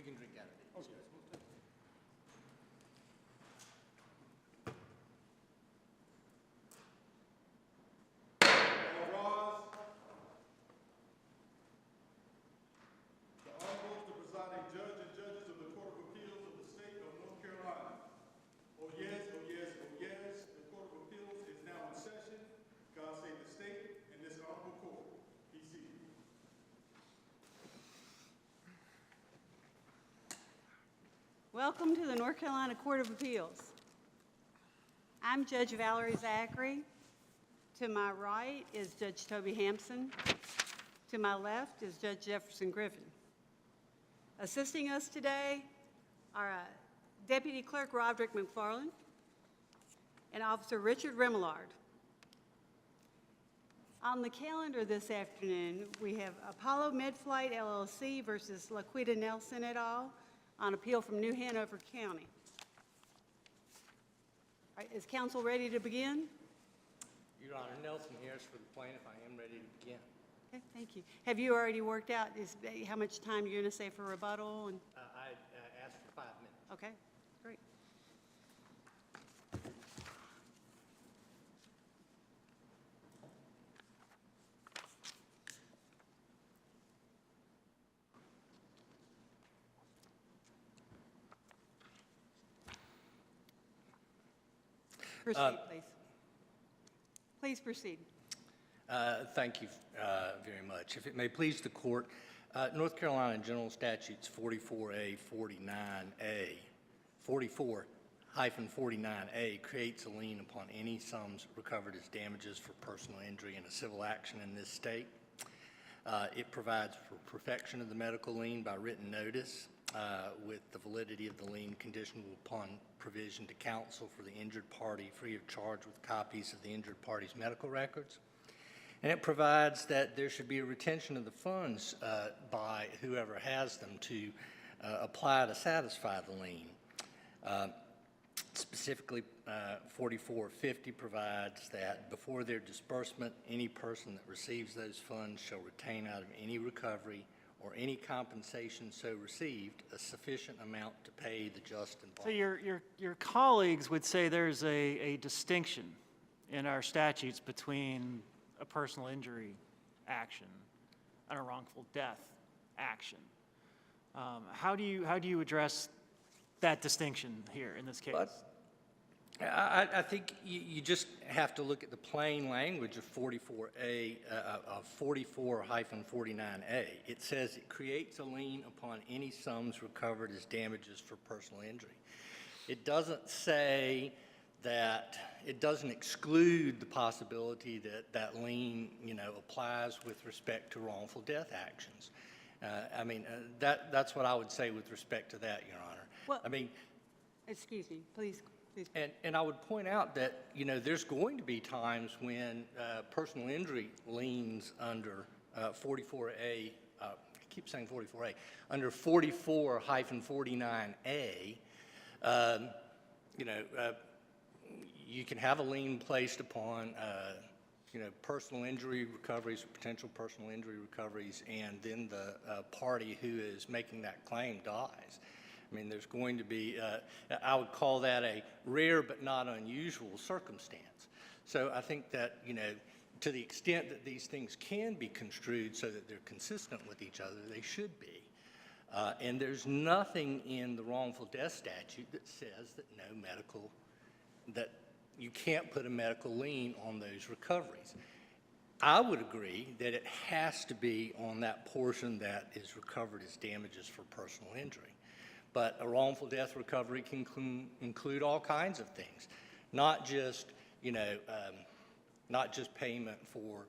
can drink out of it. Okay. All rise. The Honorable, the presiding judge and judges of the Court of Appeals of the State of North Carolina. Oh yes, oh yes, oh yes, the Court of Appeals is now in session. God save the state and this honorable court. Be seated. Welcome to the North Carolina Court of Appeals. I'm Judge Valerie Zachary. To my right is Judge Toby Hampson. To my left is Judge Jefferson Griffin. Assisting us today are Deputy Clerk Roderick McFarland and Officer Richard Remillard. On the calendar this afternoon, we have Apollo Medflight, LLC versus Laquita Nelson et al. On appeal from New Hanover County. All right, is counsel ready to begin? Your Honor, Nelson here is for the plaintiff. I am ready to begin. Okay, thank you. Have you already worked out how much time you're going to say for rebuttal? And I asked for 5 minutes. okay, great. Proceed, please. Please proceed. Thank you very much. If it may please the court, North Carolina General Statutes 44A, 49A, 44-49A creates a lien upon any sums recovered as damages for personal injury in a civil action in this state. It provides for perfection of the medical lien by written notice with the validity of the lien conditional upon provision to counsel for the injured party free of charge with copies of the injured party's medical records. And it provides that there should be a retention of the funds by whoever has them to apply to satisfy the lien. Specifically, 4450 provides that before their disbursement, any person that receives those funds shall retain out of any recovery or any compensation so received a sufficient amount to pay the just and So your colleagues would say there's a distinction in our statutes between a personal injury action and a wrongful death action. How do you address that distinction here in this case? I think you just have to look at the plain language of 44A, of 44-49A. It says it creates a lien upon any sums recovered as damages for personal injury. It doesn't say that, it doesn't exclude the possibility that that lien, applies with respect to wrongful death actions. That's what I would say with respect to that, Your Honor. Well, excuse me, please. And I would point out that, there's going to be times when personal injury liens under 44A, I keep saying 44A, under 44-49A, you can have a lien placed upon, personal injury recoveries or potential personal injury recoveries, and then the party who is making that claim dies. There's going to be, I would call that a rare but not unusual circumstance. So I think that, to the extent that these things can be construed so that they're consistent with each other, they should be. And there's nothing in the wrongful death statute that says that that you can't put a medical lien on those recoveries. I would agree that it has to be on that portion that is recovered as damages for personal injury. But a wrongful death recovery can include all kinds of things, not just payment for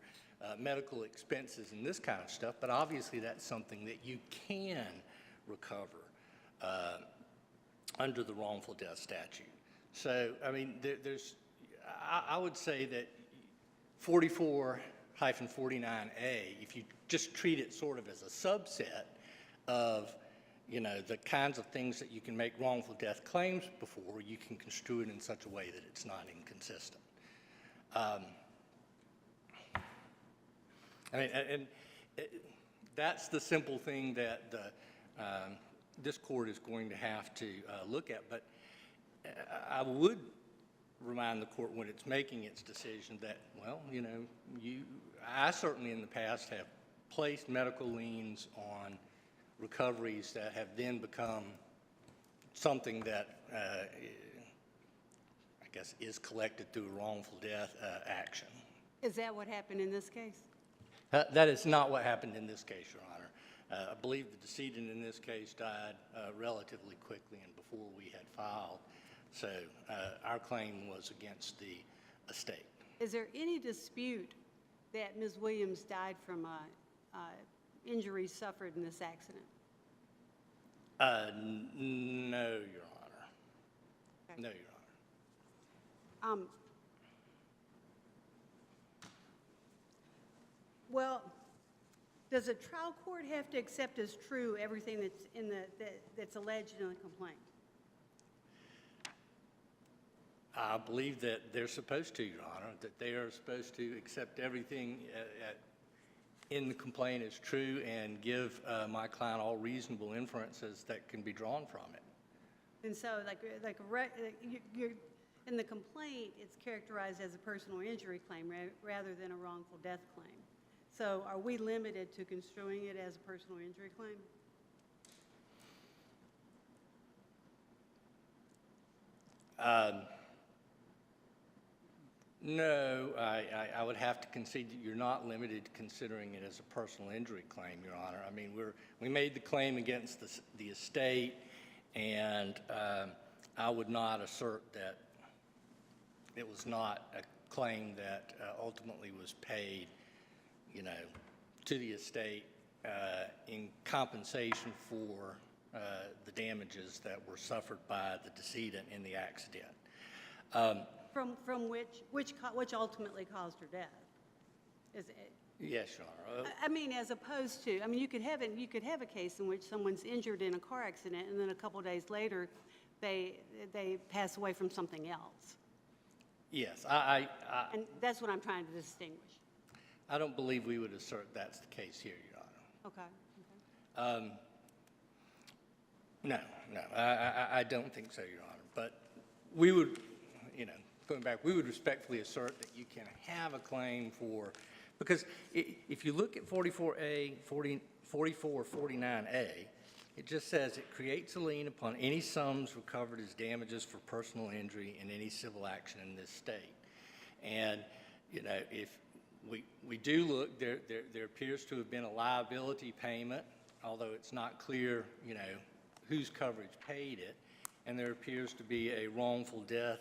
medical expenses and this kind of stuff, but obviously that's something that you can recover under the wrongful death statute. So, I would say that 44-49A, if you just treat it sort of as a subset of the kinds of things that you can make wrongful death claims before, you can construe it in such a way that it's not inconsistent. That's the simple thing that this court is going to have to look at. But I would remind the court when it's making its decision that, well, you know, I certainly in the past have placed medical liens on recoveries that have then become something that I guess is collected through a wrongful death action. Is that what happened in this case? That is not what happened in this case, Your Honor. I believe the decedent in this case died relatively quickly and before we had filed. So our claim was against the estate. Is there any dispute that Ms. Williams died from injuries suffered in this accident? No, Your Honor. Okay. No, Your Honor. Well, does a trial court have to accept as true everything that's in that's alleged in the complaint? I believe that they're supposed to, Your Honor, that they are supposed to accept everything in the complaint as true and give my client all reasonable inferences that can be drawn from it. And so, you're, in the complaint, it's characterized as a personal injury claim rather than a wrongful death claim. So are we limited to construing it as a personal injury claim? No, I would have to concede that you're not limited to considering it as a personal injury claim, Your Honor. I mean, we made the claim against the estate, and I would not assert that it was not a claim that ultimately was paid, you know, to the estate in compensation for the damages that were suffered by the decedent in the accident. From which ultimately caused her death? Is it? Yes, Your Honor. I mean, as opposed to, I mean, you could have a case in which someone's injured in a car accident, and then a couple days later, they pass away from something else. Yes, And that's what I'm trying to distinguish. I don't believe we would assert that's the case here, Your Honor. Okay. No, I don't think so, Your Honor. But we would, you know, going back, we would respectfully assert that you can have a claim for, because if you look at 4449A, it just says it creates a lien upon any sums recovered as damages for personal injury in any civil action in this state. And, you know, if we do look, there appears to have been a liability payment, although it's not clear, you know, whose coverage paid it. And there appears to be a wrongful death,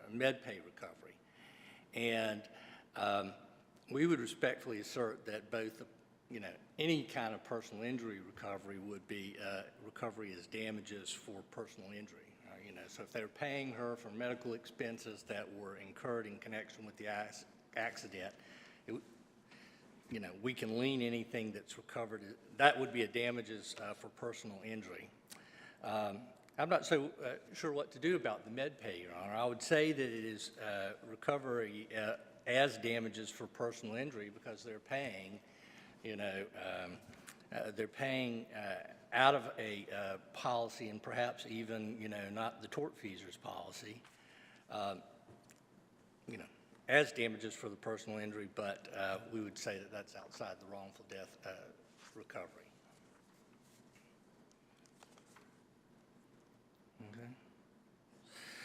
med pay recovery. And we would respectfully assert that both, you know, any kind of personal injury recovery would be recovery as damages for personal injury. You know, so if they're paying her for medical expenses that were incurred in connection with the accident, you know, we can lien anything that's recovered. That would be a damages for personal injury. I'm not so sure what to do about the med pay, Your Honor. I would say that it is recovery as damages for personal injury because they're paying, you know, they're paying out of a policy and perhaps even, you know, not the tortfeasor's policy, you know, as damages for the personal injury, but we would say that that's outside the wrongful death recovery. Okay.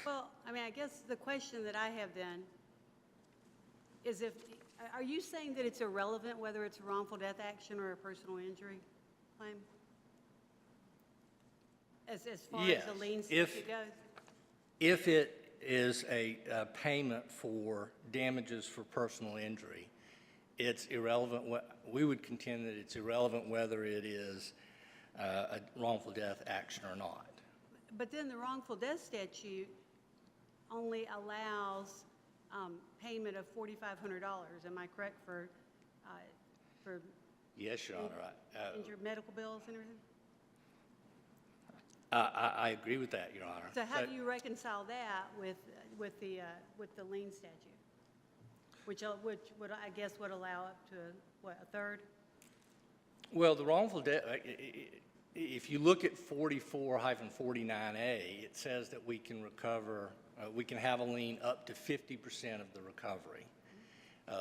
Well, I mean, I guess the question that I have then is are you saying that it's irrelevant whether it's a wrongful death action or a personal injury claim? As far as the lien statute goes? If it is a payment for damages for personal injury, it's irrelevant. We would contend that it's irrelevant whether it is a wrongful death action or not. But then the wrongful death statute only allows payment of $4,500. Am I correct for Yes, Your Honor. injured medical bills and everything? I agree with that, Your Honor. So how do you reconcile that with the lien statute, which would I guess would allow up to what, a third? Well, the wrongful death, if you look at 44-49A, it says that we can recover, we can have a lien up to 50% of the recovery.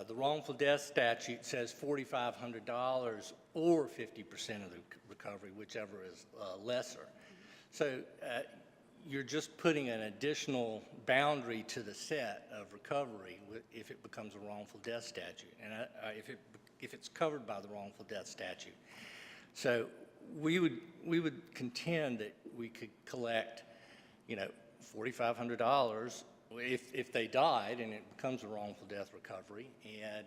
The wrongful death statute says $4,500 or 50% of the recovery, whichever is lesser. So you're just putting an additional boundary to the set of recovery if it becomes a wrongful death statute, and if it's covered by the wrongful death statute. So we would contend that we could collect, $4,500 if they died and it becomes a wrongful death recovery, and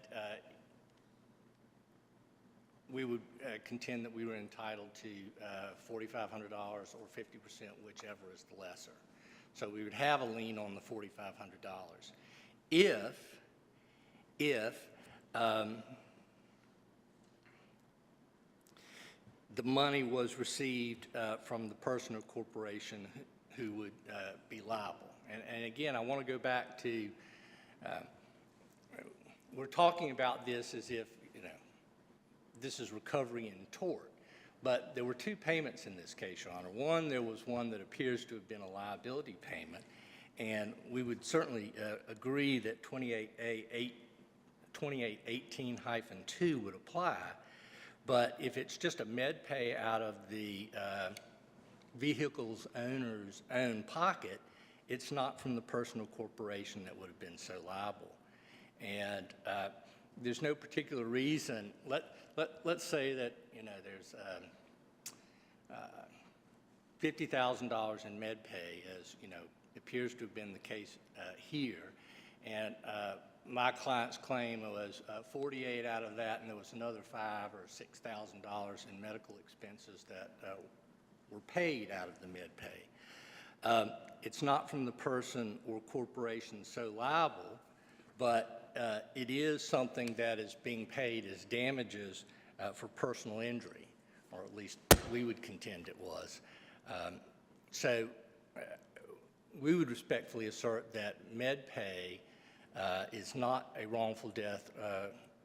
we would contend that we were entitled to $4,500 or 50%, whichever is the lesser. So we would have a lien on the $4,500 if the money was received from the person or corporation who would be liable. And again, I want to go back to, we're talking about this as if, this is recovery in tort. But there were two payments in this case, Your Honor. One, there was one that appears to have been a liability payment, and we would certainly agree that 2818-2 would apply. But if it's just a med pay out of the vehicle's owner's own pocket, it's not from the person or corporation that would have been so liable. And there's no particular reason. Let's say that there's $50,000 in med pay, as appears to have been the case here, and my client's claim was 48 out of that, and there was another $5,000 or $6,000 in medical expenses that were paid out of the med pay. It's not from the person or corporation so liable, but it is something that is being paid as damages for personal injury, or at least we would contend it was. So we would respectfully assert that med pay is not a wrongful death.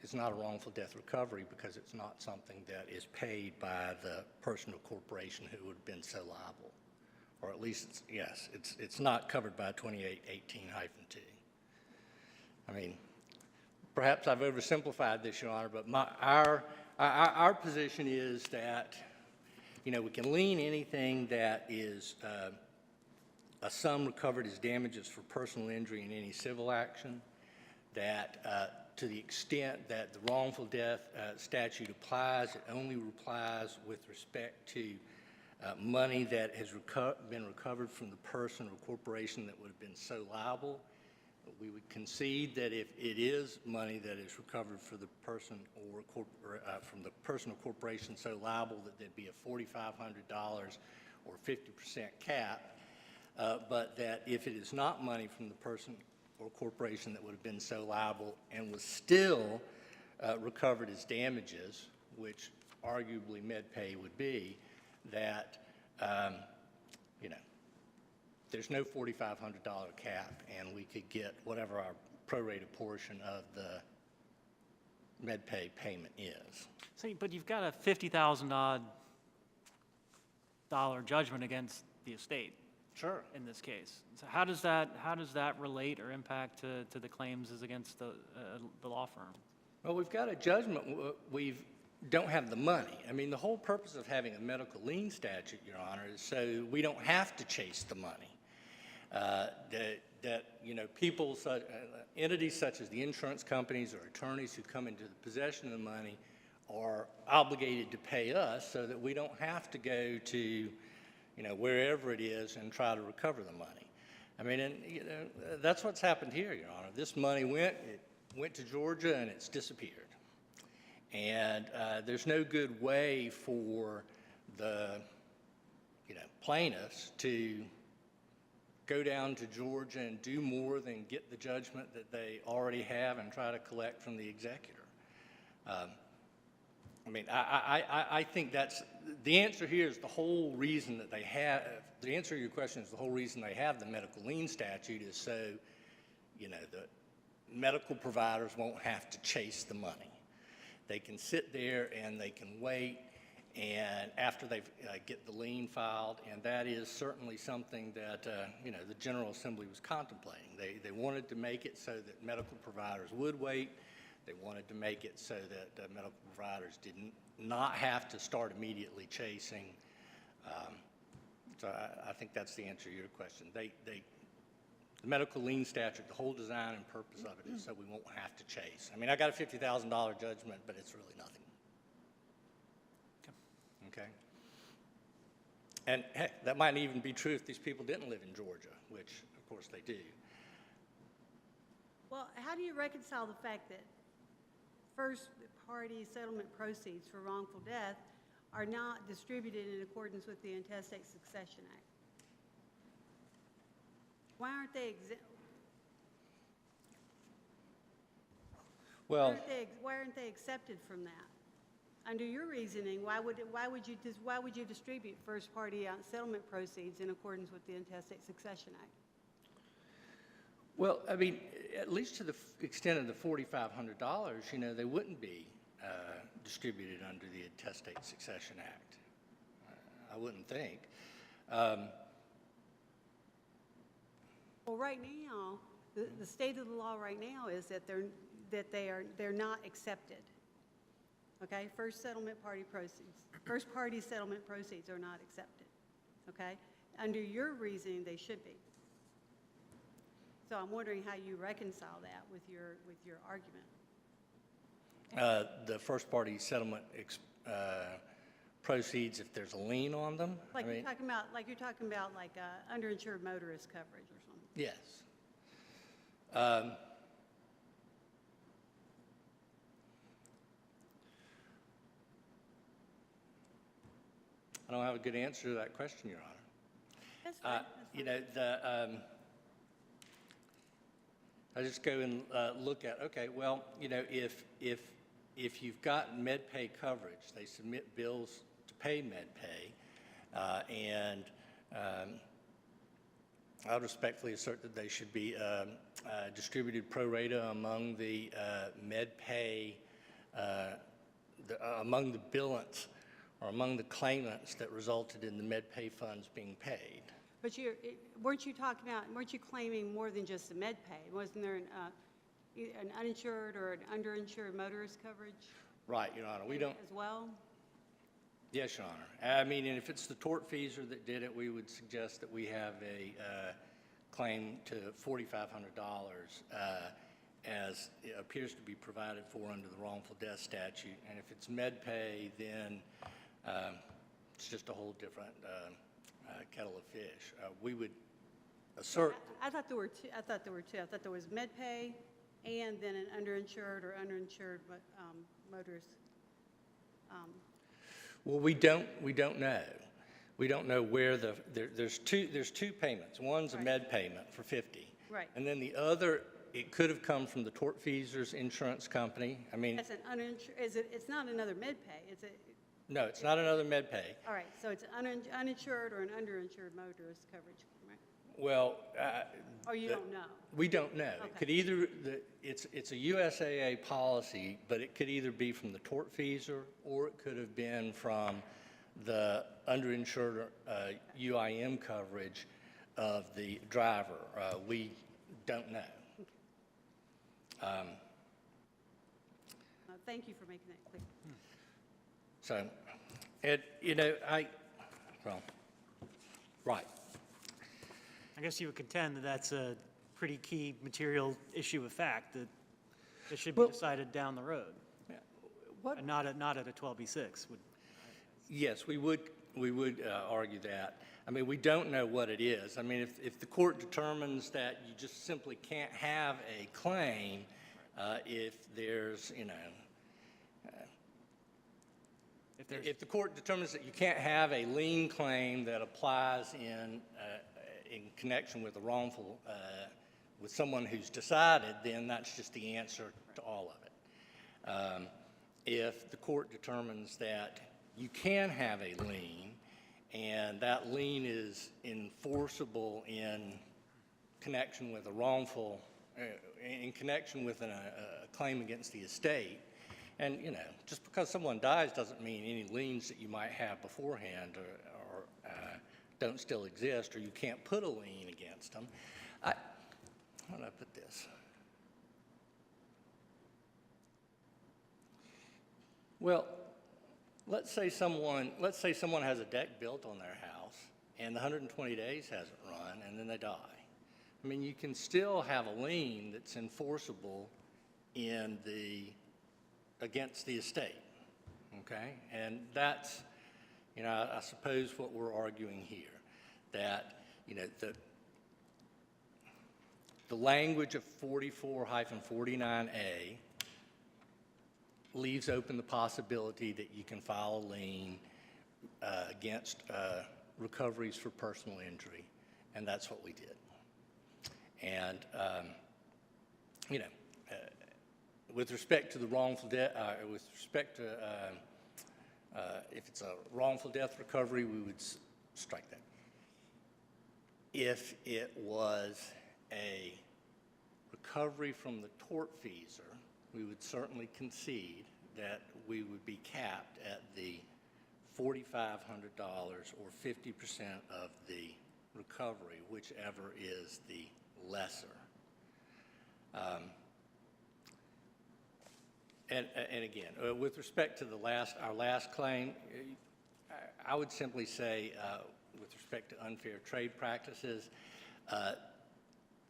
It's not a wrongful death recovery because it's not something that is paid by the person or corporation who would have been so liable, or at least it's not covered by 2818-2. I mean, perhaps I've oversimplified this, Your Honor, but our position is that we can lien anything that is a sum recovered as damages for personal injury in any civil action, that to the extent that the wrongful death statute applies, it only applies with respect to money that has been recovered from the person or corporation that would have been so liable. We would concede that if it is money that is recovered for the person or from the person or corporation so liable that there'd be a $4,500 or 50% cap, but that if it is not money from the person or corporation that would have been so liable and was still recovered as damages, which arguably MedPay would be, that there's no $4,500 cap, and we could get whatever our prorated portion of the MedPay payment is. So, but you've got a $50,000 judgment against the estate. Sure. In this case, so how does that relate or impact to the claims as against the law firm? Well, we've got a judgment. We don't have the money. I mean, the whole purpose of having a medical lien statute, Your Honor, is so we don't have to chase the money. People, entities such as the insurance companies or attorneys who come into the possession of the money are obligated to pay us so that we don't have to go to, wherever it is and try to recover the money. I mean, and, that's what's happened here, Your Honor. This money went to Georgia and it's disappeared. And there's no good way for the, plaintiffs to go down to Georgia and do more than get the judgment that they already have and try to collect from the executor. I mean, I think that's, the answer here is the whole reason that they have, the answer to your question is the whole reason they have the medical lien statute is so, the medical providers won't have to chase the money. They can sit there and they can wait, and after they get the lien filed, and that is certainly something that, the General Assembly was contemplating. They wanted to make it so that medical providers would wait. They wanted to make it so that medical providers did not have to start immediately chasing. So I think that's the answer to your question. The medical lien statute, the whole design and purpose of it is so we won't have to chase. I mean, I got a $50,000 judgment, but it's really nothing. Okay? And heck, that might even be true if these people didn't live in Georgia, which of course they do. Well, how do you reconcile the fact that first-party settlement proceeds for wrongful death are not distributed in accordance with the Intestate Succession Act? Why aren't they Well, why aren't they accepted from that? Under your reasoning, why would you distribute first-party settlement proceeds in accordance with the Intestate Succession Act? well, I mean, at least to the extent of the $4,500, they wouldn't be distributed under the Intestate Succession Act. I wouldn't think. Well, right now, the state of the law right now is that they're not accepted. Okay, first party settlement proceeds are not accepted. Okay, under your reasoning, they should be. So I'm wondering how you reconcile that with your argument. The first party settlement proceeds, if there's a lien on them. Like you're talking about like underinsured motorist coverage or something. Yes. I don't have a good answer to that question, Your Honor. That's fine. I just go and look at, okay, well, if you've got MedPay coverage, they submit bills to pay MedPay, and I would respectfully assert that they should be distributed pro rata among the MedPay, among the billants or among the claimants that resulted in the MedPay funds being paid. But weren't you claiming more than just the MedPay? Wasn't there an uninsured or an underinsured motorist coverage? Right, Your Honor. We don't. As well? Yes, Your Honor. I mean, and if it's the tortfeasor that did it, we would suggest that we have a claim to $4,500 as it appears to be provided for under the wrongful death statute. And if it's MedPay, then it's just a whole different kettle of fish. We would assert. I thought there were two. I thought there was MedPay and then an underinsured or underinsured motorist. Well, we don't know. We don't know where there's two payments. One's a med payment for $50. Right. And then the other, it could have come from the tortfeasor's insurance company. I mean, That's an uninsured. It's not another MedPay. no, it's not another med pay. All right. So it's uninsured or an underinsured motorist coverage, right? Well, Or you don't know. we don't know. Okay. It could either it's a USAA policy, but it could either be from the tortfeasor or it could have been from the underinsured UIM coverage of the driver. We don't know. Thank you for making that clear. So, right. I guess you would contend that that's a pretty key material issue of fact that should be Well- decided down the road, What? and not at a 12B6. Yes, we would argue that. I mean, we don't know what it is. I mean, if the court determines that you just simply can't have a claim if there's, if the court determines that you can't have a lien claim that applies in connection with a wrongful, with someone who's decided, then that's just the answer to all of it. If the court determines that you can have a lien, and that lien is enforceable in connection with a wrongful, in connection with a claim against the estate, And, you know, just because someone dies doesn't mean any liens that you might have beforehand or don't still exist, or you can't put a lien against them. How do I put this? Well, let's say someone has a deck built on their house and the 120 days hasn't run and then they die. I mean, you can still have a lien that's enforceable against the estate, okay? And that's, you know, I suppose what we're arguing here, that, you know, the language of 44-49A leaves open the possibility that you can file a lien against recoveries for personal injury, and that's what we did. And, you know, with respect to the wrongful death, with respect to if it's a wrongful death recovery, we would strike that. If it was a recovery from the tortfeasor, we would certainly concede that we would be capped at the $4,500 or 50% of the recovery, whichever is the lesser. And again, with respect to our last claim, I would simply say, with respect to unfair trade practices,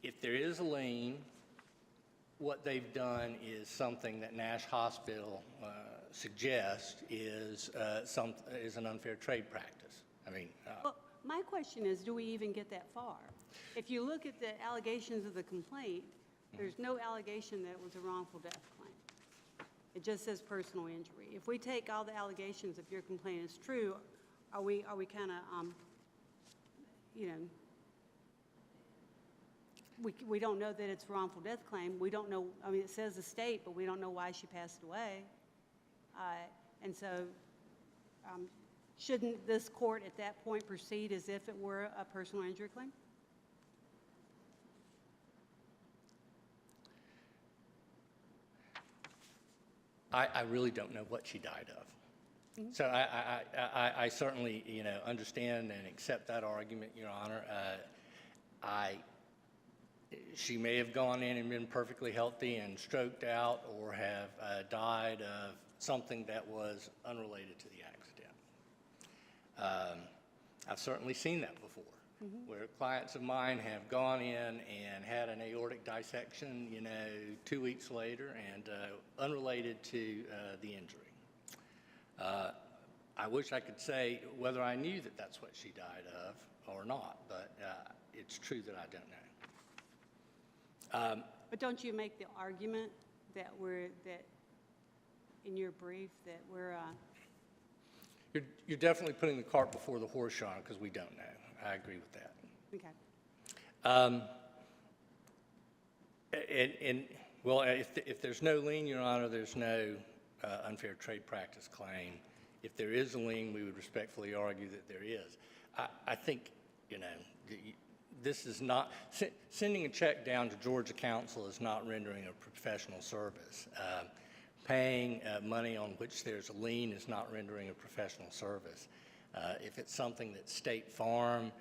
if there is a lien, what they've done is something that Nash Hospital suggests is an unfair trade practice. I mean, Well, my question is, do we even get that far? If you look at the allegations of the complaint, there's no allegation that it was a wrongful death claim. It just says personal injury. If we take all the allegations, if your complaint is true, are we kind of, you know, we don't know that it's a wrongful death claim. We don't know, I mean, it says estate, but we don't know why she passed away. And so shouldn't this court at that point proceed as if it were a personal injury claim? I really don't know what she died of. Mm-hmm. So I certainly, you know, understand and accept that argument, Your Honor. She may have gone in and been perfectly healthy and stroked out, or have died of something that was unrelated to the accident. I've certainly seen that before, where clients of mine have gone in and had an aortic dissection, you know, 2 weeks later, and unrelated to the injury. I wish I could say whether I knew that that's what she died of or not, but it's true that I don't know. But don't you make the argument that in your brief that we're You're definitely putting the cart before the horse, Sean, because we don't know. I agree with that. okay? Well, if there's no lien, Your Honor, there's no unfair trade practice claim. If there is a lien, we would respectfully argue that there is. I think, you know, this is not, sending a check down to Georgia Council is not rendering a professional service. Paying money on which there's a lien is not rendering a professional service. If it's something that State Farm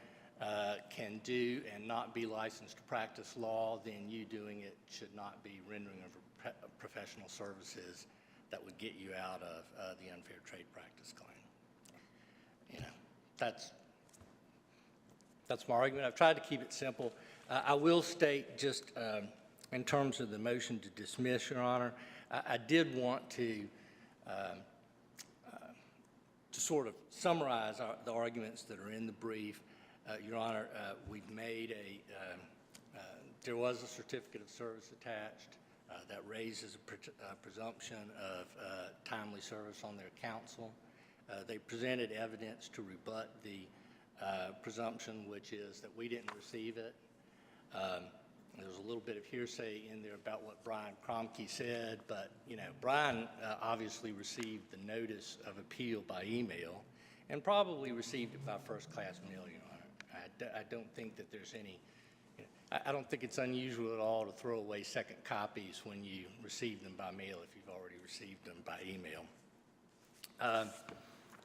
can do and not be licensed to practice law, then you doing it should not be rendering of professional services that would get you out of the unfair trade practice claim. You know, that's my argument. I've tried to keep it simple. I will state just in terms of the motion to dismiss, Your Honor, I did want to sort of summarize the arguments that are in the brief. Your Honor, we've made there was a certificate of service attached that raises a presumption of timely service on their counsel. They presented evidence to rebut the presumption, which is that we didn't receive it. There's a little bit of hearsay in there about what Brian Kromke said, but, you know, Brian obviously received the notice of appeal by email and probably received it by first-class mail, Your Honor. I don't think that there's any, you know, I don't think it's unusual at all to throw away second copies when you receive them by mail if you've already received them by email.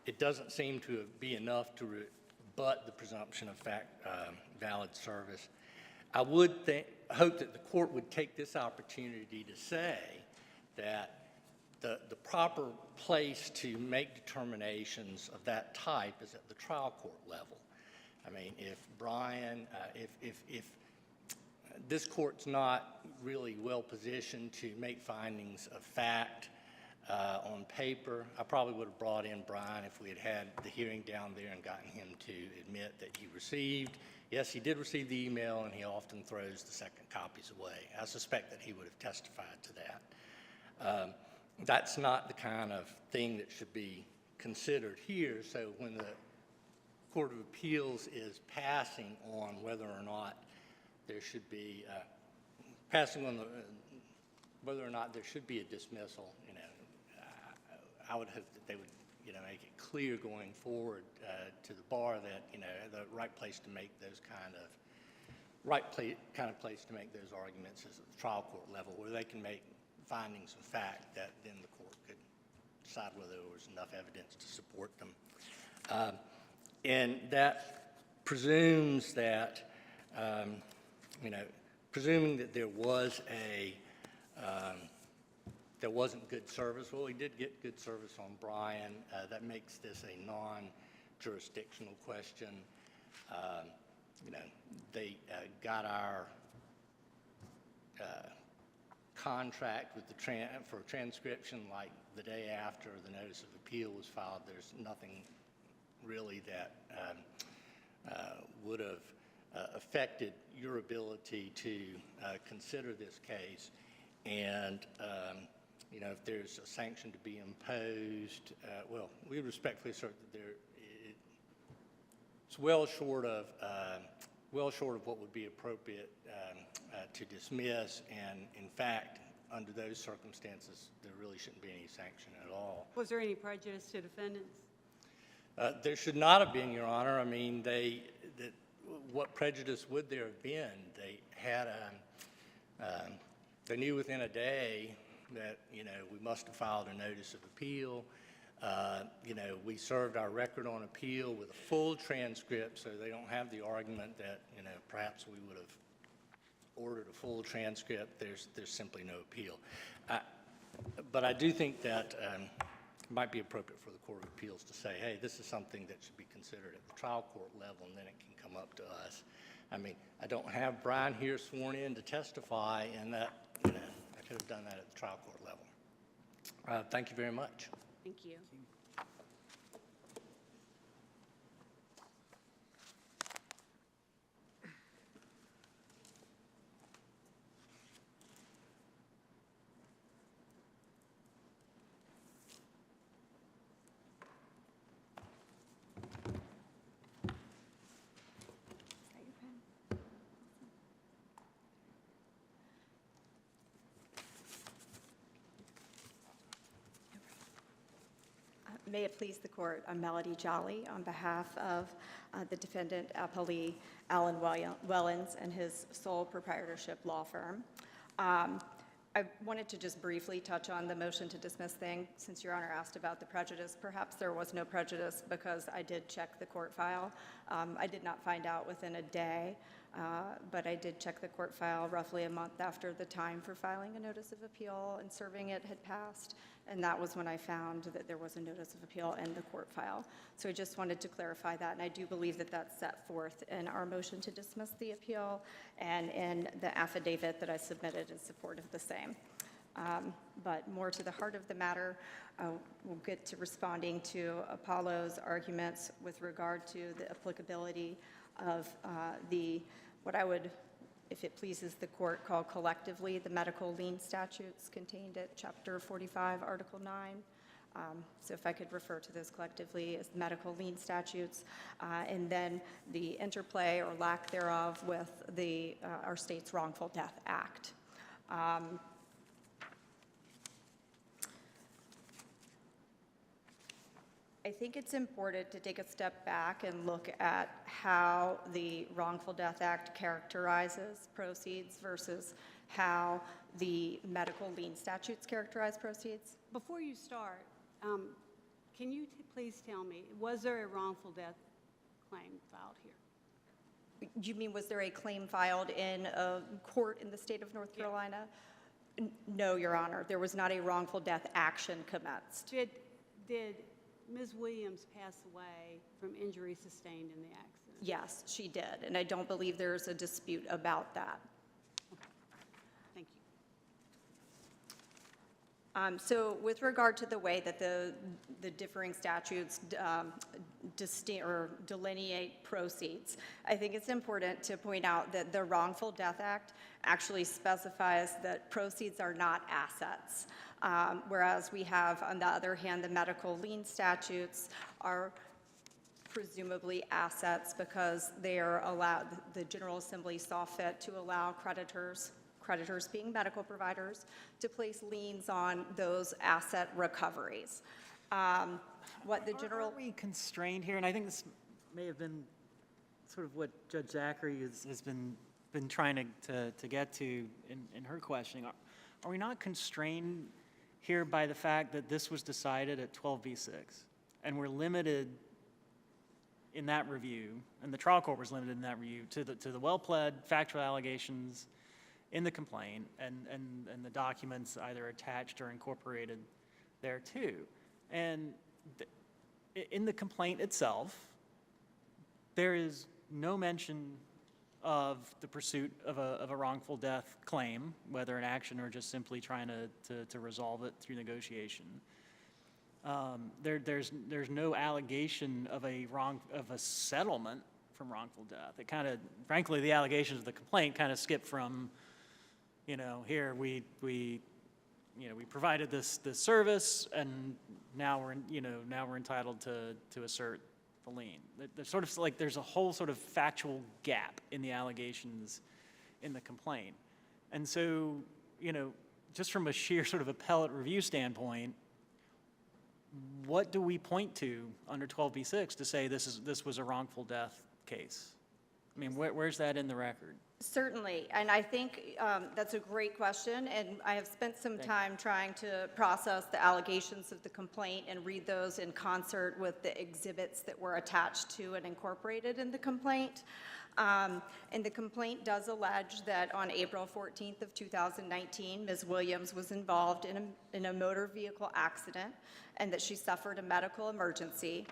It doesn't seem to be enough to rebut the presumption of valid service. I would hope that the court would take this opportunity to say that the proper place to make determinations of that type is at the trial court level. I mean, if Brian, if this court's not really well positioned to make findings of fact on paper, I probably would have brought in Brian if we had had the hearing down there and gotten him to admit that he received. Yes, he did receive the email, and he often throws the second copies away. I suspect that he would have testified to that. That's not the kind of thing that should be considered here. So when the Court of Appeals is passing on whether or not there should be whether or not there should be a dismissal, I would hope that they would, make it clear going forward to the bar that, the right place to make those kind of place to make those arguments is at the trial court level, where they can make findings of fact that then the court could decide whether there was enough evidence to support them. And that presumes that, presuming that there wasn't good service. Well, we did get good service on Brian. That makes this a non-jurisdictional question. They got our contract with for transcription like the day after the notice of appeal was filed. There's nothing really that would have affected your ability to consider this case. And if there's a sanction to be imposed, well, we respectfully assert that it's well short of what would be appropriate to dismiss. And in fact, under those circumstances, there really shouldn't be any sanction at all. Was there any prejudice to defendants? There should not have been, Your Honor. I mean, what prejudice would there have been? They had they knew within a day that, we must have filed a notice of appeal. We served our record on appeal with a full transcript, so they don't have the argument that, perhaps we would have ordered a full transcript. There's simply no appeal. But I do think that it might be appropriate for the Court of Appeals to say, hey, this is something that should be considered at the trial court level, and then it can come up to us. I mean, I don't have Brian here sworn in to testify, and that, I could have done that at the trial court level. Thank you very much. Thank you. May it please the court, I'm Melody Jolly on behalf of the defendant appellee Alan Wellens and his sole proprietorship law firm. I wanted to just briefly touch on the motion to dismiss thing, since Your Honor asked about the prejudice. Perhaps there was no prejudice because I did check the court file. I did not find out within a day, but I did check the court file roughly a month after the time for filing a notice of appeal and serving it had passed. And that was when I found that there was a notice of appeal in the court file. So I just wanted to clarify that, and I do believe that that's set forth in our motion to dismiss the appeal and in the affidavit that I submitted in support of the same. But more to the heart of the matter, we'll get to responding to Apollo's arguments with regard to the applicability of what I would, if it pleases the court, call collectively the medical lien statutes contained at Chapter 45, Article 9. So if I could refer to those collectively as medical lien statutes, and then the interplay or lack thereof with our state's Wrongful Death Act. I think it's important to take a step back and look at how the Wrongful Death Act characterizes proceeds versus how the medical lien statutes characterize proceeds. Before you start, can you please tell me, was there a wrongful death claim filed here? You mean, was there a claim filed in a court in the state of North Carolina? No, Your Honor, there was not a wrongful death action commenced. Did Ms. Williams pass away from injury sustained in the accident? Yes, she did, and I don't believe there's a dispute about that. Thank you. So with regard to the way that the differing statutes delineate proceeds, I think it's important to point out that the Wrongful Death Act actually specifies that proceeds are not assets, whereas we have, on the other hand, the medical lien statutes are presumably assets because they are allowed, the General Assembly saw fit to allow creditors being medical providers, to place liens on those asset recoveries. What the general... Are we constrained here? And I think this may have been sort of what Judge Zachary has been trying to get to in her questioning. Are we not constrained here by the fact that this was decided at 12b6, and we're limited in that review, and the trial court was limited in that review, to the well-pled factual allegations in the complaint and the documents either attached or incorporated thereto. And in the complaint itself, there is no mention of the pursuit of a wrongful death claim, whether an action or just simply trying to resolve it through negotiation. There's no allegation of a settlement from wrongful death. It kind of, frankly, the allegations of the complaint kind of skip from, here we provided this service, and now we're entitled to assert the lien. There's sort of like there's a whole sort of factual gap in the allegations in the complaint, and so just from a sheer sort of appellate review standpoint, what do we point to under 12b6 to say this was a wrongful death case? I mean, where's that in the record? Certainly, and I think that's a great question, and I have spent some time trying to process the allegations of the complaint and read those in concert with the exhibits that were attached to and incorporated in the complaint. And the complaint does allege that on April 14th of 2019, Ms. Williams was involved in a motor vehicle accident and that she suffered a medical emergency.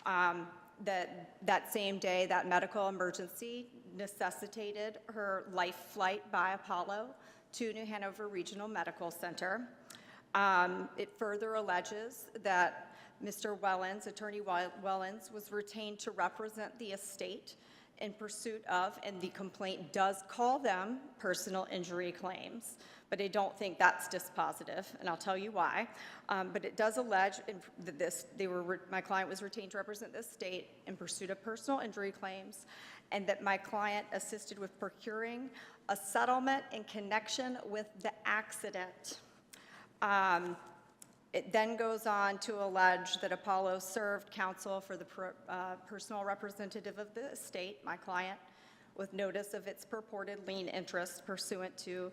That same day, that medical emergency necessitated her life flight by Apollo to New Hanover Regional Medical Center. It further alleges that Mr. Wellens, Attorney Wellens, was retained to represent the estate in pursuit of, and the complaint does call them personal injury claims, but I don't think that's dispositive, and I'll tell you why. But it does allege that my client was retained to represent the estate in pursuit of personal injury claims, and that my client assisted with procuring a settlement in connection with the accident. It then goes on to allege that Apollo served counsel for the personal representative of the estate, my client, with notice of its purported lien interest pursuant to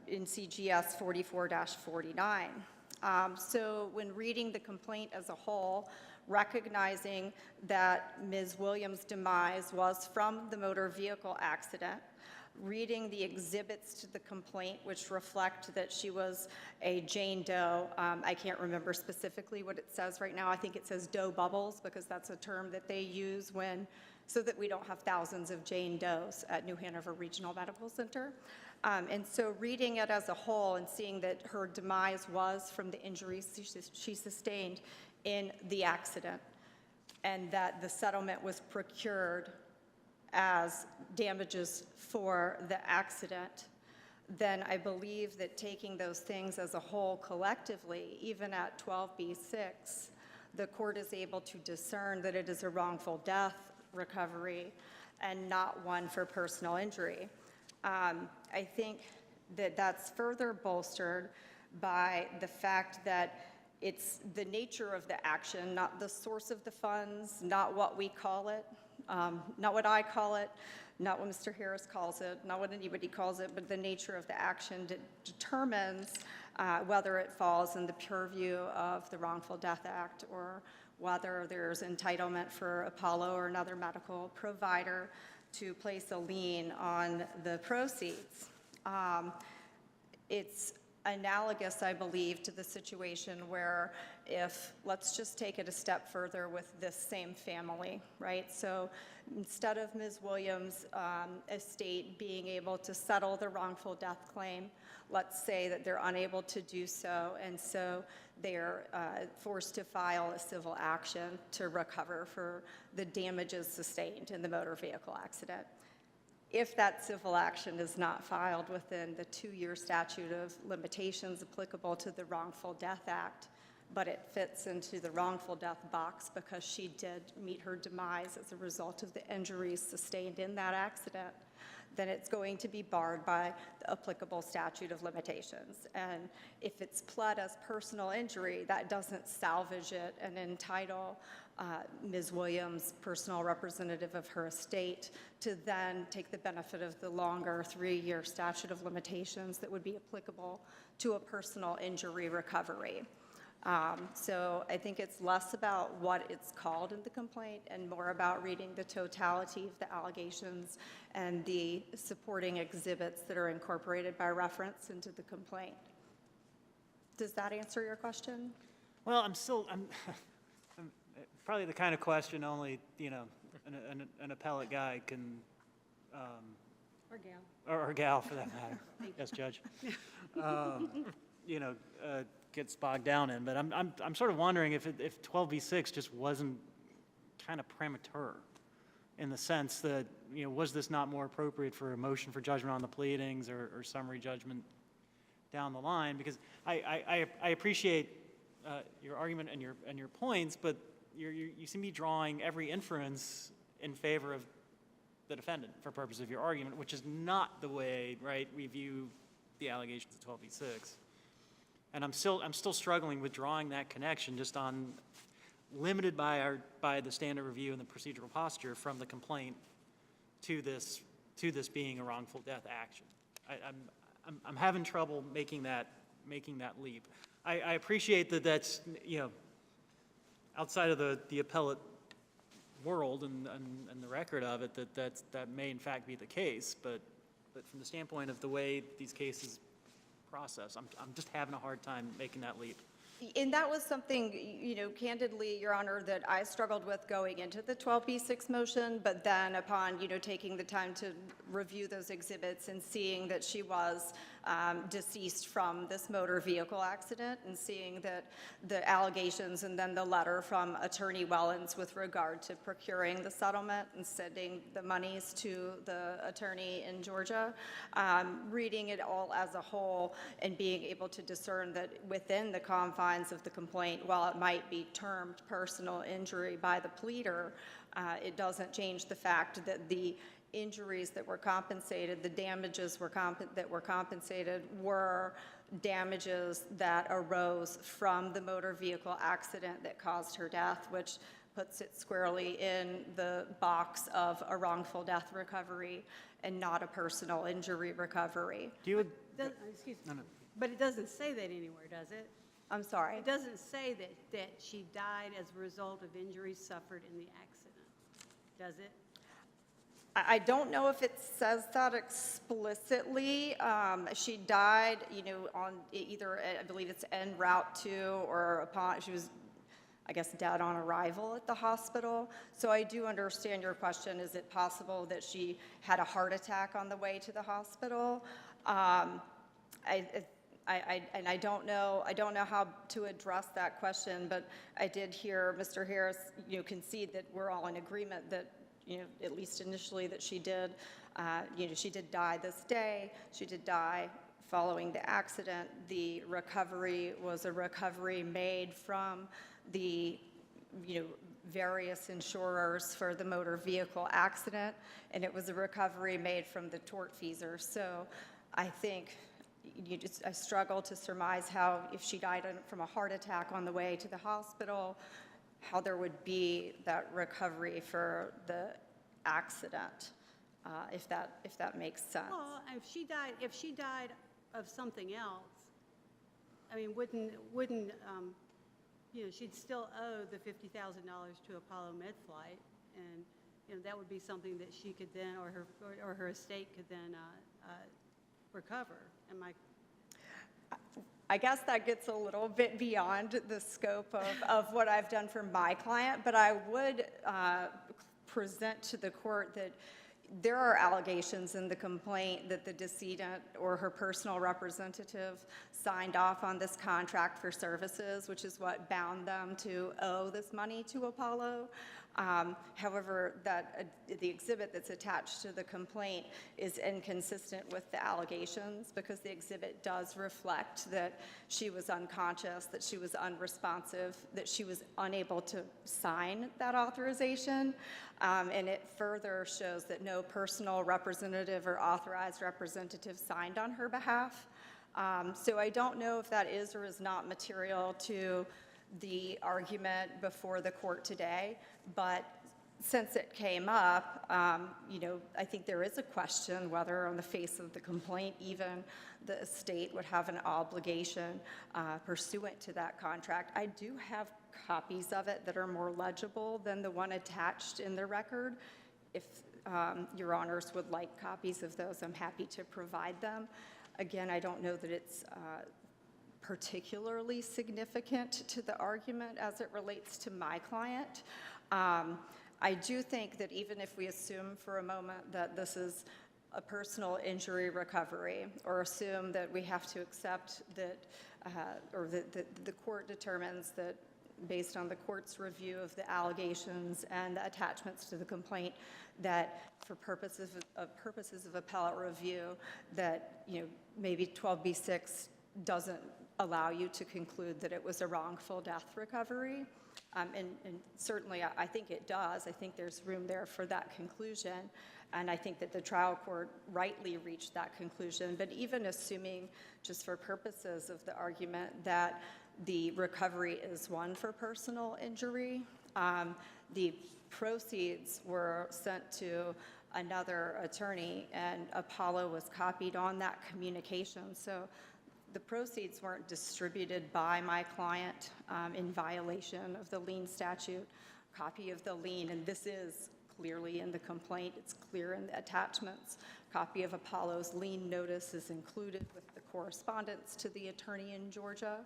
in CGS 44-49. So when reading the complaint as a whole, recognizing that Ms. Williams' demise was from the motor vehicle accident, reading the exhibits to the complaint, which reflect that she was a Jane Doe. I can't remember specifically what it says right now. I think it says Doe bubbles, because that's a term that they use so that we don't have thousands of Jane Does at New Hanover Regional Medical Center. And so reading it as a whole and seeing that her demise was from the injuries she sustained in the accident, and that the settlement was procured as damages for the accident, then I believe that taking those things as a whole collectively, even at 12b6, the court is able to discern that it is a wrongful death recovery and not one for personal injury. I think that that's further bolstered by the fact that It's the nature of the action, not the source of the funds, not what we call it, not what I call it, not what Mr. Harris calls it, not what anybody calls it, but the nature of the action determines whether it falls in the purview of the Wrongful Death Act or whether there's entitlement for Apollo or another medical provider to place a lien on the proceeds. It's analogous, I believe, to the situation where if, let's just take it a step further with this same family, right? So instead of Ms. Williams' estate being able to settle the wrongful death claim, let's say that they're unable to do so, and so they're forced to file a civil action to recover for the damages sustained in the motor vehicle accident. If that civil action is not filed within the 2-year statute of limitations applicable to the Wrongful Death Act, but it fits into the wrongful death box because she did meet her demise as a result of the injuries sustained in that accident, then it's going to be barred by the applicable statute of limitations. And if it's pled as personal injury, that doesn't salvage it and entitle Ms. Williams, personal representative of her estate, to then take the benefit of the longer 3-year statute of limitations that would be applicable to a personal injury recovery. So I think it's less about what it's called in the complaint and more about reading the totality of the allegations and the supporting exhibits that are incorporated by reference into the complaint. Does that answer your question? Well, I'm probably the kind of question only, an appellate guy can, Or gal. or gal for that matter. Yes, Judge. Gets bogged down in. But I'm sort of wondering if 12b-6 just wasn't kind of premature in the sense that, was this not more appropriate for a motion for judgment on the pleadings or summary judgment down the line? Because I appreciate your argument and your points, but you seem to be drawing every inference in favor of the defendant for purpose of your argument, which is not the way, right, we view the allegations of 12b-6. And I'm still struggling with drawing that connection, just on limited by the standard review and the procedural posture from the complaint to this being a wrongful death action. I'm having trouble making that leap. I appreciate that that's outside of the appellate world and the record of it, that may in fact be the case, but from the standpoint of the way these cases process, I'm just having a hard time making that leap. And that was something, candidly, Your Honor, that I struggled with going into the 12b-6 motion, but then upon, taking the time to review those exhibits and seeing that she was deceased from this motor vehicle accident and seeing that the allegations and then the letter from Attorney Wellens with regard to procuring the settlement and sending the monies to the attorney in Georgia, reading it all as a whole and being able to discern that within the confines of the complaint, while it might be termed personal injury by the pleader, it doesn't change the fact that the injuries that were compensated, the damages that were compensated were damages that arose from the motor vehicle accident that caused her death, which puts it squarely in the box of a wrongful death recovery and not a personal injury recovery. Excuse me. No. But it doesn't say that anywhere, does it? I'm sorry. It doesn't say that she died as a result of injuries suffered in the accident, does it? I don't know if it says that explicitly. She died, on either, I believe it's en route to or upon, she was, I guess, dead on arrival at the hospital. So I do understand your question. Is it possible that she had a heart attack on the way to the hospital? And I don't know how to address that question, but I did hear Mr. Harris, concede that we're all in agreement that, at least initially, that she did, she did die this day. She did die following the accident. The recovery was a recovery made from the, various insurers for the motor vehicle accident, and it was a recovery made from the tortfeasor. So I think I struggle to surmise how, if she died from a heart attack on the way to the hospital, how there would be that recovery for the accident, if that makes sense. Well, if she died of something else, I mean, wouldn't she'd still owe the $50,000 to Apollo Medflight, and that would be something that she could then, or her estate could then recover. I guess that gets a little bit beyond the scope of what I've done for my client, but I would present to the court that there are allegations in the complaint that the decedent or her personal representative signed off on this contract for services, which is what bound them to owe this money to Apollo. However, the exhibit that's attached to the complaint is inconsistent with the allegations, because the exhibit does reflect that she was unconscious, that she was unresponsive, that she was unable to sign that authorization. And it further shows that no personal representative or authorized representative signed on her behalf. So I don't know if that is or is not material to the argument before the court today, but since it came up, I think there is a question whether on the face of the complaint even the estate would have an obligation pursuant to that contract. I do have copies of it that are more legible than the one attached in the record. If your honors would like copies of those, I'm happy to provide them. Again, I don't know that it's particularly significant to the argument as it relates to my client. I do think that even if we assume for a moment that this is a personal injury recovery, or assume that we have to accept that, or that the court determines that based on the court's review of the allegations and the attachments to the complaint, that for purposes of appellate review, that maybe 12b-6 doesn't allow you to conclude that it was a wrongful death recovery. And certainly I think it does. I think there's room there for that conclusion. And I think that the trial court rightly reached that conclusion. But even assuming, just for purposes of the argument, that the recovery is one for personal injury, the proceeds were sent to another attorney, and Apollo was copied on that communication. So the proceeds weren't distributed by my client in violation of the lien statute. Copy of the lien, and this is clearly in the complaint, it's clear in the attachments. Copy of Apollo's lien notice is included with the correspondence to the attorney in Georgia.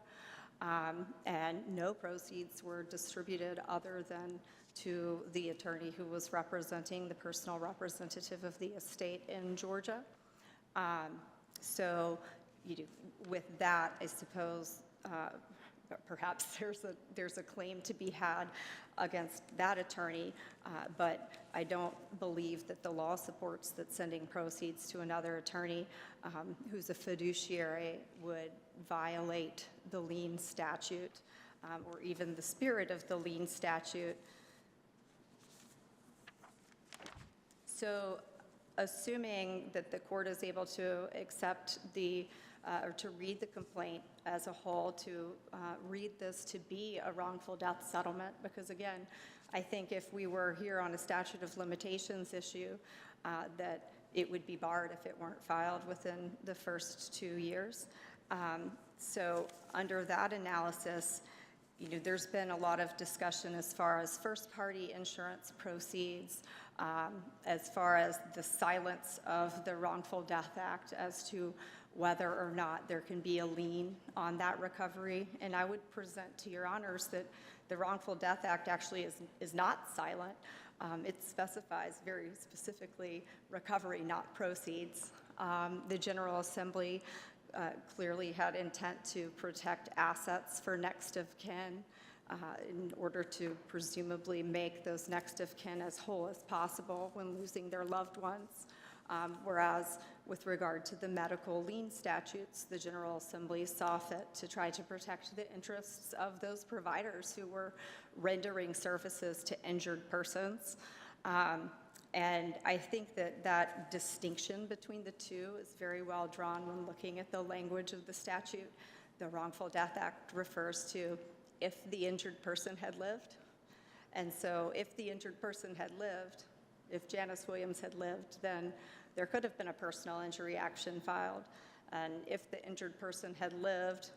And no proceeds were distributed other than to the attorney who was representing the personal representative of the estate in Georgia. So with that, I suppose perhaps there's a claim to be had against that attorney, but I don't believe that the law supports that sending proceeds to another attorney who's a fiduciary would violate the lien statute or even the spirit of the lien statute. So assuming that the court is able to accept or to read the complaint as a whole, to read this to be a wrongful death settlement, because again, I think if we were here on a statute of limitations issue, that it would be barred if it weren't filed within the first 2 years. So under that analysis, there's been a lot of discussion as far as first-party insurance proceeds, as far as the silence of the Wrongful Death Act as to whether or not there can be a lien on that recovery. And I would present to your honors that the Wrongful Death Act actually is not silent. It specifies very specifically recovery, not proceeds. The General Assembly clearly had intent to protect assets for next of kin in order to presumably make those next of kin as whole as possible when losing their loved ones. Whereas with regard to the medical lien statutes, the General Assembly saw fit to try to protect the interests of those providers who were rendering services to injured persons. And I think that that distinction between the two is very well drawn when looking at the language of the statute. The Wrongful Death Act refers to if the injured person had lived. And so if the injured person had lived, if Janice Williams had lived, then there could have been a personal injury action filed. And if the injured person had lived,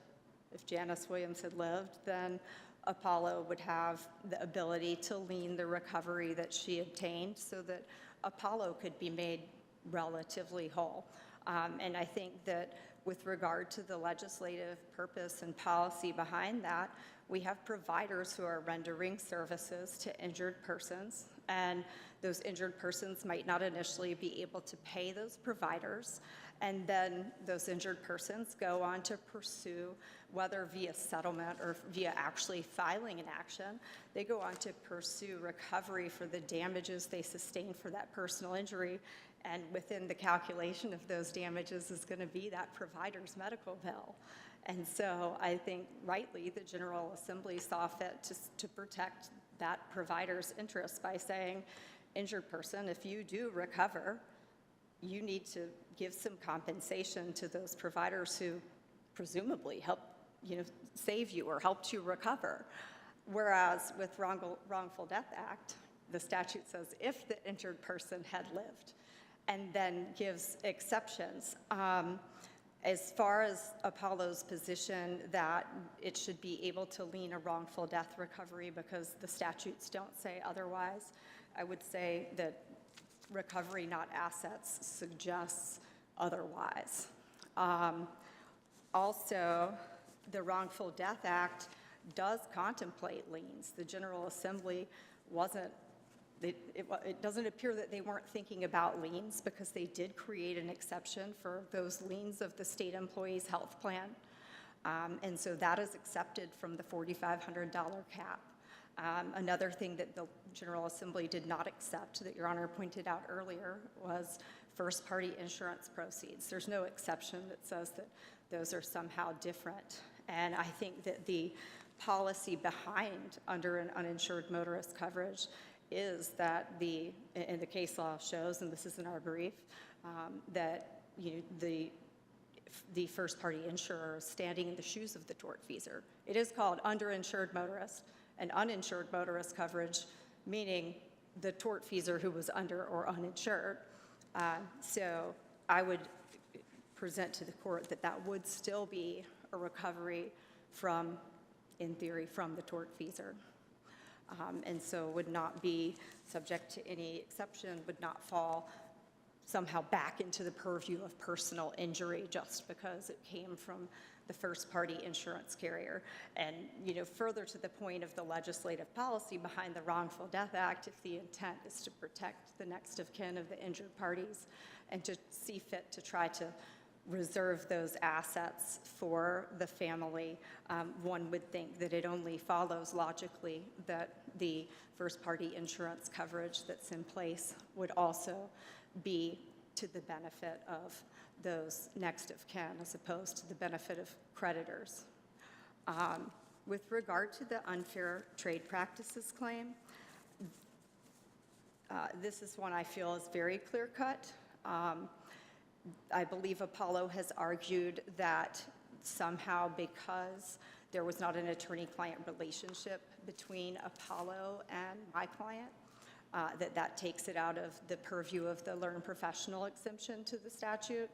if Janice Williams had lived, then Apollo would have the ability to lien the recovery that she obtained so that Apollo could be made relatively whole. And I think that with regard to the legislative purpose and policy behind that, we have providers who are rendering services to injured persons, and those injured persons might not initially be able to pay those providers, and then those injured persons go on to pursue, whether via settlement or via actually filing an action, they go on to pursue recovery for the damages they sustained for that personal injury, and within the calculation of those damages is going to be that provider's medical bill. And so I think rightly the General Assembly saw fit to protect that provider's interest by saying, injured person, if you do recover, you need to give some compensation to those providers who presumably helped save you or helped you recover. Whereas with Wrongful Death Act, the statute says if the injured person had lived, and then gives exceptions. As far as Apollo's position that it should be able to lien a wrongful death recovery because the statutes don't say otherwise, I would say that recovery, not assets, suggests otherwise. Also, the Wrongful Death Act does contemplate liens. The General Assembly wasn't, it doesn't appear that they weren't thinking about liens because they did create an exception for those liens of the state employee's health plan. And so that is accepted from the $4,500 cap. Another thing that the General Assembly did not accept that Your Honor pointed out earlier was first-party insurance proceeds. There's no exception that says that those are somehow different. And I think that the policy behind under an uninsured motorist coverage is that and the case law shows, and this is in our brief, that the first-party insurer is standing in the shoes of the tortfeasor. It is called underinsured motorist, and uninsured motorist coverage, meaning the tortfeasor who was under or uninsured. So I would present to the court that that would still be a recovery from, in theory, from the tortfeasor. And so would not be subject to any exception, would not fall somehow back into the purview of personal injury just because it came from the first-party insurance carrier. And further to the point of the legislative policy behind the Wrongful Death Act, if the intent is to protect the next of kin of the injured parties and to see fit to try to reserve those assets for the family, one would think that it only follows logically that the first-party insurance coverage that's in place would also be to the benefit of those next of kin as opposed to the benefit of creditors. With regard to the unfair trade practices claim, this is one I feel is very clear-cut. I believe Apollo has argued that somehow because there was not an attorney-client relationship between Apollo and my client, that takes it out of the purview of the learned professional exemption to the statute.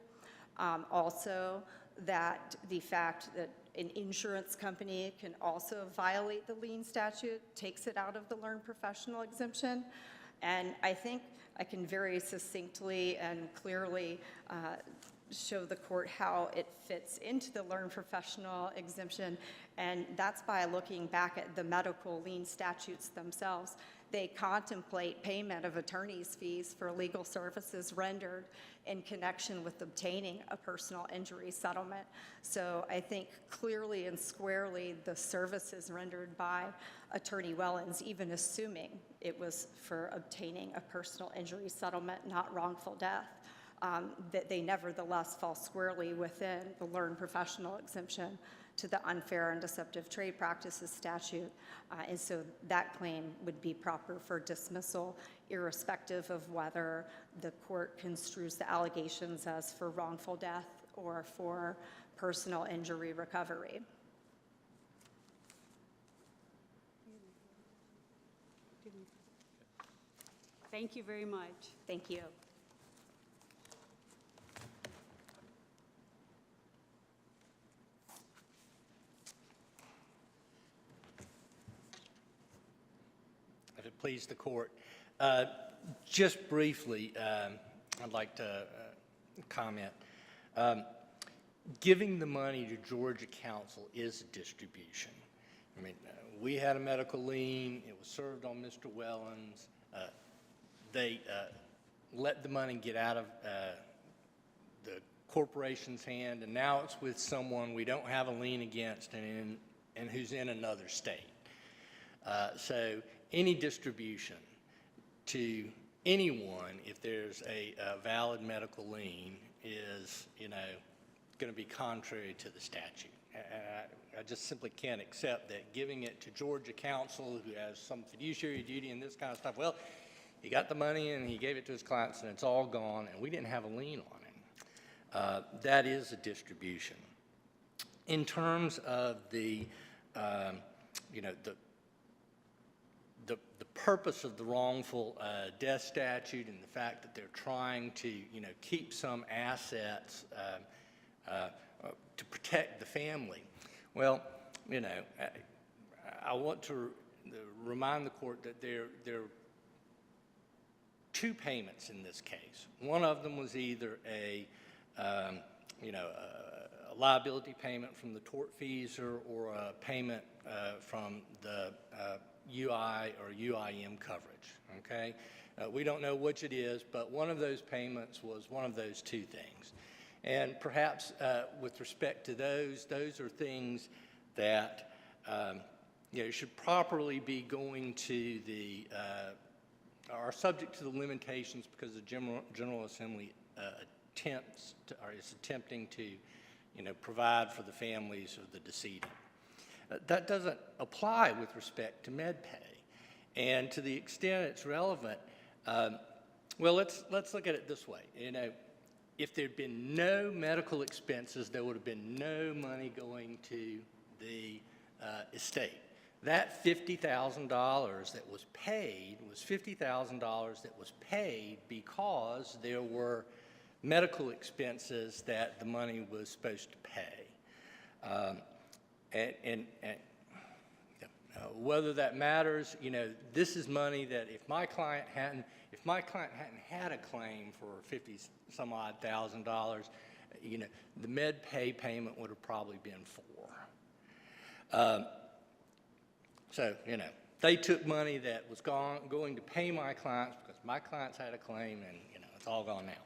Also, that the fact that an insurance company can also violate the lien statute takes it out of the learned professional exemption. And I think I can very succinctly and clearly show the court how it fits into the learned professional exemption, and that's by looking back at the medical lien statutes themselves. They contemplate payment of attorney's fees for legal services rendered in connection with obtaining a personal injury settlement. So I think clearly and squarely the services rendered by Attorney Wellens, even assuming it was for obtaining a personal injury settlement, not wrongful death, that they nevertheless fall squarely within the learned professional exemption to the unfair and deceptive trade practices statute. And so that claim would be proper for dismissal, irrespective of whether the court construes the allegations as for wrongful death or for personal injury recovery. Thank you very much. Thank you. If it please the court, just briefly, I'd like to comment. Giving the money to Georgia Council is a distribution. I mean, we had a medical lien. It was served on Mr. Wellens. They let the money get out of the corporation's hand, and now it's with someone we don't have a lien against and who's in another state. So any distribution to anyone, if there's a valid medical lien, is, going to be contrary to the statute. I just simply can't accept that giving it to Georgia Council, who has some fiduciary duty and this kind of stuff, well, he got the money and he gave it to his clients and it's all gone and we didn't have a lien on him. That is a distribution. In terms of the purpose of the wrongful death statute and the fact that they're trying to, keep some assets to protect the family. Well, I want to remind the court that there are two payments in this case. One of them was either a liability payment from the tortfeasor or a payment from the UI or UIM coverage, okay? We don't know which it is, but one of those payments was one of those two things. And perhaps with respect to those are things that should properly be going to the, are subject to the limitations because the General Assembly is attempting to, provide for the families of the decedent. That doesn't apply with respect to MedPay. And to the extent it's relevant, well, let's look at it this way. If there'd been no medical expenses, there would have been no money going to the estate. That $50,000 that was paid was $50,000 that was paid because there were medical expenses that the money was supposed to pay. Whether that matters, this is money that if my client hadn't had a claim for $50-some-odd thousand, the MedPay payment would have probably been $4. So, they took money that was going to pay my clients because my clients had a claim, and it's all gone now.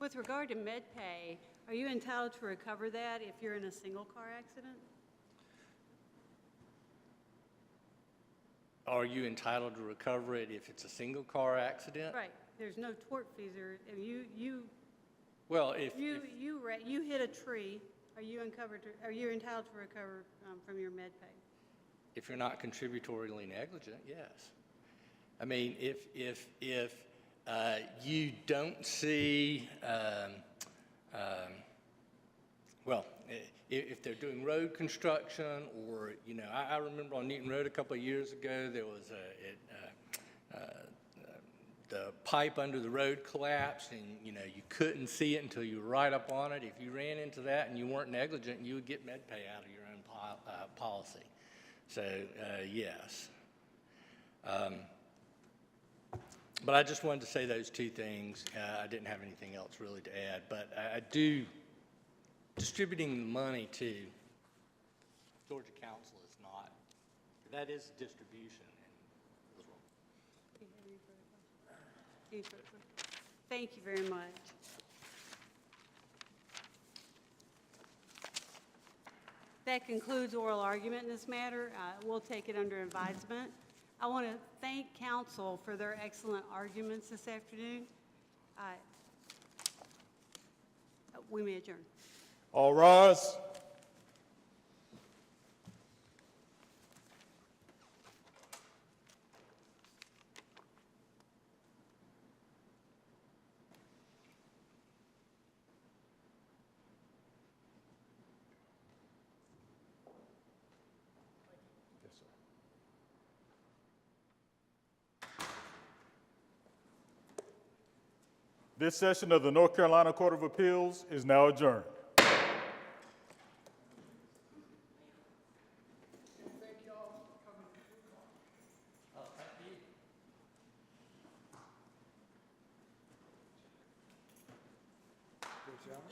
With regard to MedPay, are you entitled to recover that if you're in a single car accident? Are you entitled to recover it if it's a single car accident? Right. There's no tortfeasor. Well, if you hit a tree, are you entitled to recover from your MedPay? if you're not contributory negligent, yes. I mean, if you don't see, well, if they're doing road construction, or, you know, I remember on Newton Road a couple of years ago, there was the pipe under the road collapsed, and, you know, you couldn't see it until you were right up on it. If you ran into that and you weren't negligent, you would get MedPay out of your own policy. So, yes. But I just wanted to say those two things. I didn't have anything else really to add, but I do, distributing the money to Georgia Council is not, that is distribution. Any further questions? Thank you very much. That concludes oral argument in this matter. We'll take it under advisement. I want to thank counsel for their excellent arguments this afternoon. we may adjourn. All rise. This session of the North Carolina Court of Appeals is now adjourned. Good job.